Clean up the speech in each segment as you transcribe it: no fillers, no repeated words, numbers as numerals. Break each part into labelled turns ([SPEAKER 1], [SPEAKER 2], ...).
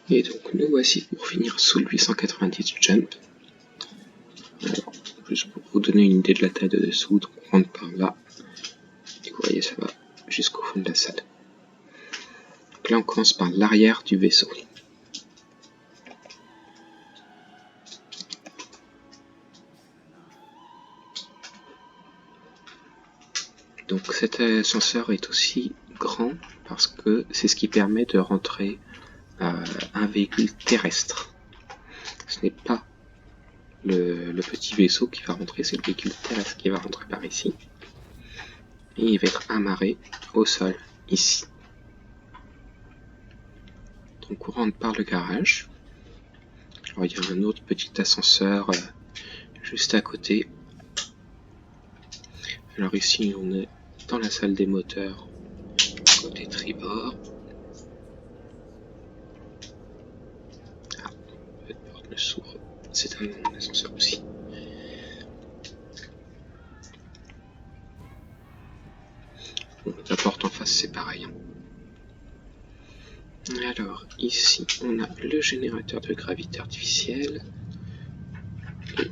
[SPEAKER 1] Et donc nous voici pour finir sous le 890 jump. Alors, juste pour vous donner une idée de la taille de dessous, donc on rentre par là. Et vous voyez, ça va jusqu'au fond de la salle. Donc là on commence par l'arrière du vaisseau. Donc cet ascenseur est aussi grand parce que c'est ce qui permet de rentrer un véhicule terrestre. Ce n'est pas le petit vaisseau qui va rentrer, c'est le véhicule terrestre qui va rentrer par ici. Et il va être amarré au sol, ici. Donc on rentre par le garage. Alors il y a un autre petit ascenseur juste à côté. Alors ici on est dans la salle des moteurs, côté tribord. Ah, cette porte ne s'ouvre. C'est un ascenseur aussi. Bon, la porte en face c'est pareil. Alors ici on a le générateur de gravité artificielle. Et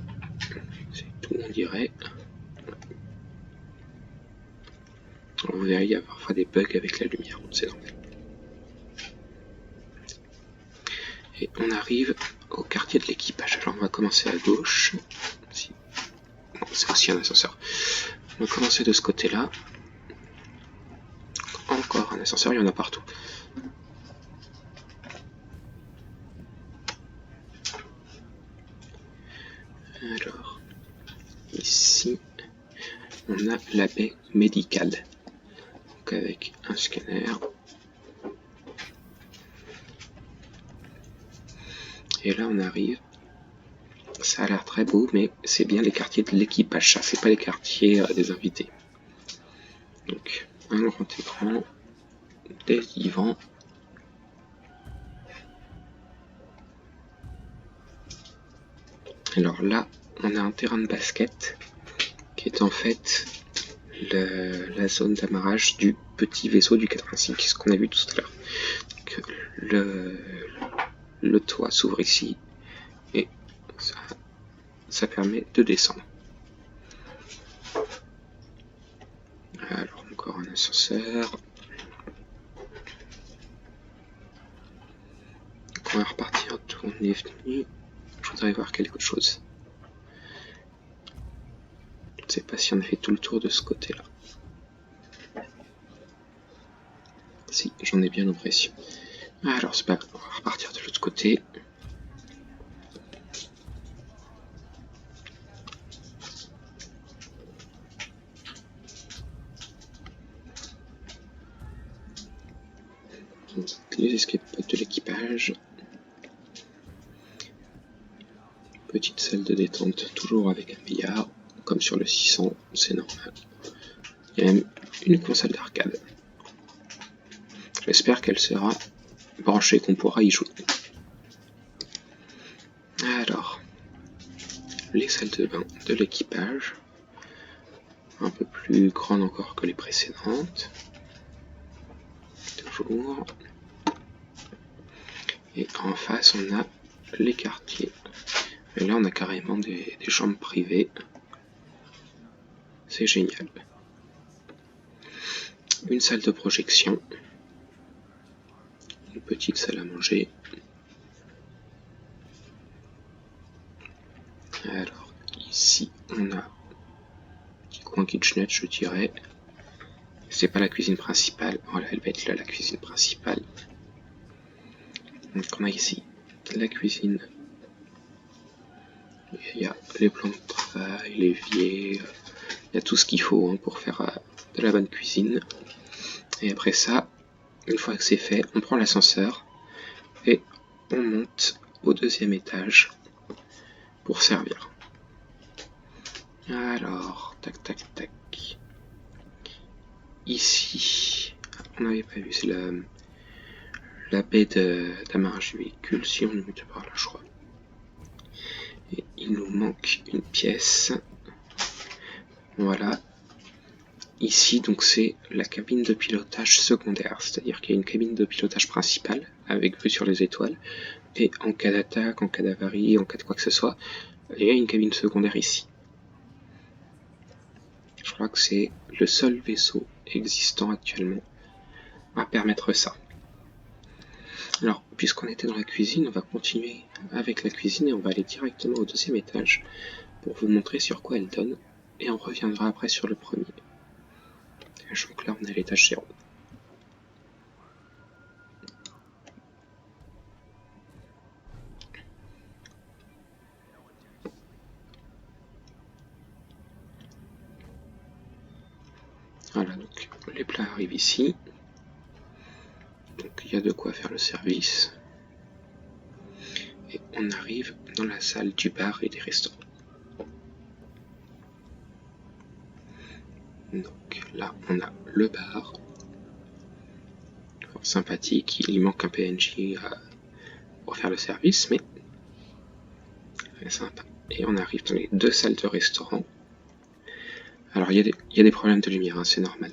[SPEAKER 1] c'est tout on dirait. Vous verrez, il y a parfois des bugs avec la lumière, c'est normal. Et on arrive au quartier de l'équipage. Alors on va commencer à gauche. Bon, c'est aussi un ascenseur. On va commencer de ce côté-là. Encore un ascenseur, il y en a partout. Alors, ici, on a la baie médicale. Donc avec un scanner. Et là on arrive. Ça a l'air très beau, mais c'est bien les quartiers de l'équipage, ça, c'est pas les quartiers des invités. Donc, un grand écran, des divans. Alors là, on a un terrain de basket qui est en fait la zone d'amarrage du petit vaisseau du 85, ce qu'on a vu tout à l'heure. Le toit s'ouvre ici et ça permet de descendre. Alors encore un ascenseur. On va repartir d'où on est venu. Je voudrais voir quelque chose. Je ne sais pas si on a fait tout le tour de ce côté-là. Si, j'en ai bien l'impression. Alors c'est pas grave, on va repartir de l'autre côté. Les escape pods de l'équipage. Petite salle de détente, toujours avec un billard, comme sur le 600, c'est normal. Il y a même une console d'arcade. J'espère qu'elle sera branchée, qu'on pourra y jouer. Alors, les salles de bain de l'équipage, un peu plus grandes encore que les précédentes. Toujours. Et en face, on a les quartiers. Et là, on a carrément des chambres privées. C'est génial. Une salle de projection. Une petite salle à manger. Alors, ici, on a un petit coin kitchenette, je dirais. C'est pas la cuisine principale. Voilà, elle va être là, la cuisine principale. Donc, on a ici la cuisine. Il y a les plans de travail, l'évier. Il y a tout ce qu'il faut pour faire de la bonne cuisine. Et après ça, une fois que c'est fait, on prend l'ascenseur et on monte au deuxième étage pour servir. Alors, tac tac tac. Ici, on n'avait pas vu, c'est la baie d'amarrage du véhicule, si on le met par là, je crois. Et il nous manque une pièce. Voilà. Ici, donc, c'est la cabine de pilotage secondaire, c'est-à-dire qu'il y a une cabine de pilotage principale avec vue sur les étoiles, et en cas d'attaque, en cas d'avarie, en cas de quoi que ce soit, il y a une cabine secondaire ici. Je crois que c'est le seul vaisseau existant actuellement à permettre ça. Alors, puisqu'on était dans la cuisine, on va continuer avec la cuisine et on va aller directement au deuxième étage pour vous montrer sur quoi elle donne, et on reviendra après sur le premier. Sachant que là, on est à l'étage 0. Voilà, donc les plats arrivent ici. Donc il y a de quoi faire le service. Et on arrive dans la salle du bar et des restaurants. Donc là, on a le bar. Fort sympathique, il manque un PNJ pour faire le service, mais c'est sympa. Et on arrive dans les deux salles de restaurant. Alors il y a des problèmes de lumière, hein, c'est normal.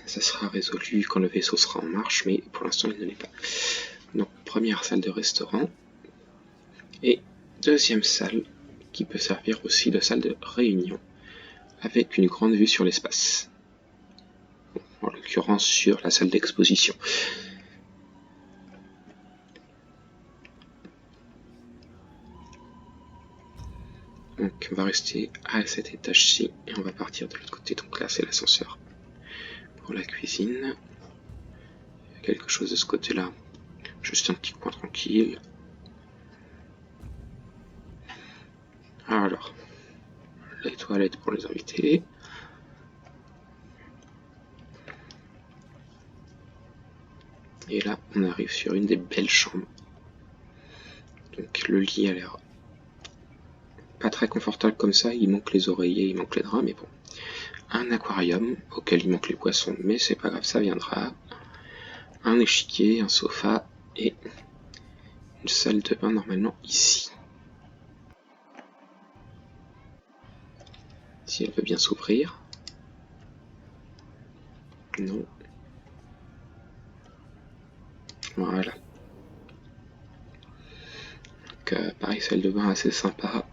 [SPEAKER 1] Ça sera résolu quand le vaisseau sera en marche, mais pour l'instant il ne l'est pas. Donc première salle de restaurant. Et deuxième salle, qui peut servir aussi de salle de réunion, avec une grande vue sur l'espace. En l'occurrence sur la salle d'exposition. Donc on va rester à cet étage-ci et on va partir de l'autre côté. Donc là c'est l'ascenseur. Pour la cuisine, il y a quelque chose de ce côté-là. Juste un petit coin tranquille. Alors, les toilettes pour les invités. Et là, on arrive sur une des belles chambres. Donc le lit a l'air pas très confortable comme ça, il manque les oreillers, il manque les draps, mais bon. Un aquarium auquel il manque les poissons, mais c'est pas grave, ça viendra. Un échiquier, un sofa et une salle de bain normalement ici. Si elle veut bien s'ouvrir. Non. Voilà. Donc, pareil, salle de bain assez sympa.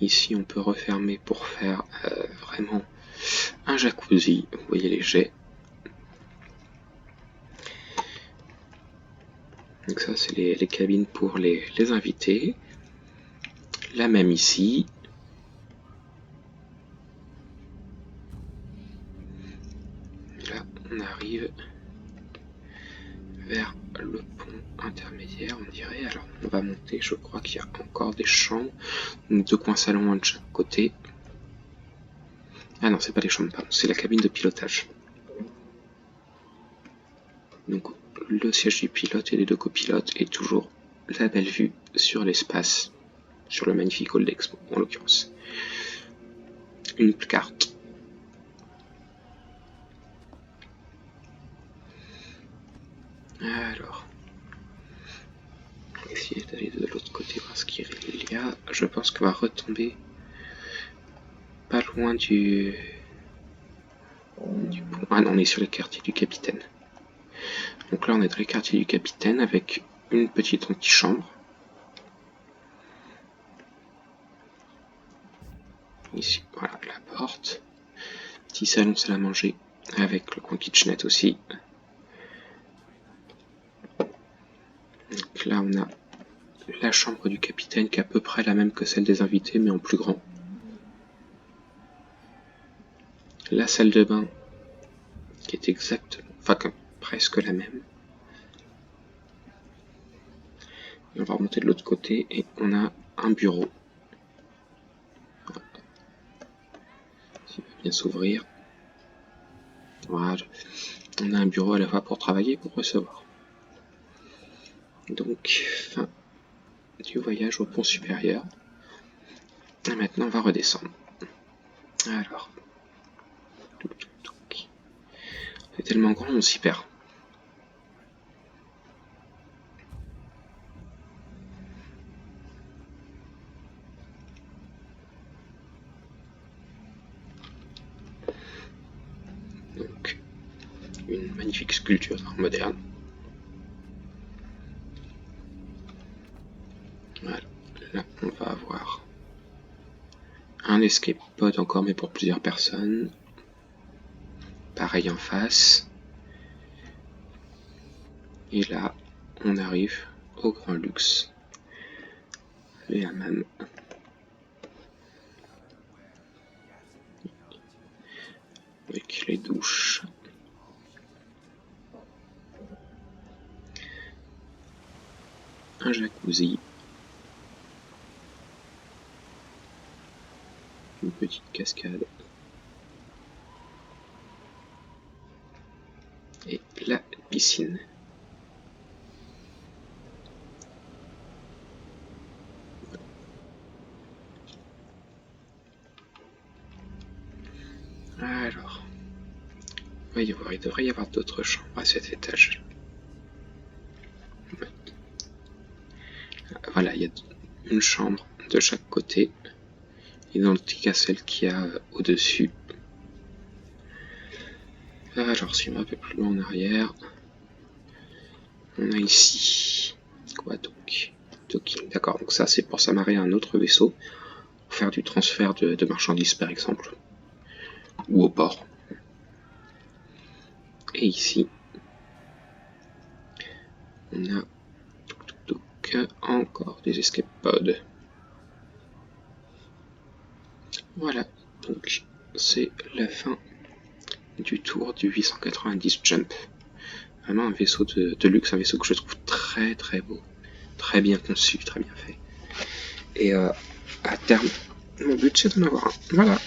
[SPEAKER 1] Ici, on peut refermer pour faire vraiment un jacuzzi. Vous voyez les jets. Donc ça, c'est les cabines pour les invités. La même ici. Là, on arrive vers le pont intermédiaire, on dirait. Alors, on va monter. Je crois qu'il y a encore des chambres. Donc, deux coins salons de chaque côté. Ah non, c'est pas les chambres, pardon. C'est la cabine de pilotage. Donc, le siège du pilote et des deux copilotes et toujours la belle vue sur l'espace, sur le magnifique hall d'expo en l'occurrence. Une carte. Alors, on va essayer d'aller de l'autre côté voir ce qu'il y a. Je pense qu'on va retomber pas loin du pont. Ah non, on est sur les quartiers du capitaine. Donc là, on est dans les quartiers du capitaine avec une petite antichambre. Ici, voilà la porte. Petit salon salle à manger avec le coin kitchenette aussi. Donc là, on a la chambre du capitaine qui est à peu près la même que celle des invités, mais en plus grand. La salle de bain qui est exactement, enfin presque la même. Et on va remonter de l'autre côté et on a un bureau. S'il peut bien s'ouvrir. Voilà. On a un bureau à la fois pour travailler et pour recevoir. Donc, fin du voyage au pont supérieur. Et maintenant, on va redescendre. Alors. C'est tellement grand, on s'y perd. une magnifique sculpture d'art moderne. Voilà, là on va avoir un escape pod encore, mais pour plusieurs personnes. Pareil en face. Et là, on arrive au grand luxe. Le hammam. Avec les douches. Un jacuzzi. Une petite cascade. Et la piscine. Alors, il devrait y avoir d'autres chambres à cet étage. Voilà, il y a une chambre de chaque côté, identique à celle qu'il y a au-dessus. Alors, si on va un peu plus loin en arrière, on a ici quoi donc? Docking, d'accord, donc ça c'est pour s'amarrer à un autre vaisseau, pour faire du transfert de marchandises par exemple, ou au port. Et ici, on a encore des escape pods. Voilà, donc c'est la fin du tour du 890 Jump. Vraiment un vaisseau de luxe, un vaisseau que je trouve très très beau, très bien conçu, très bien fait. Et à terme, mon but c'est d'en avoir un. Voilà.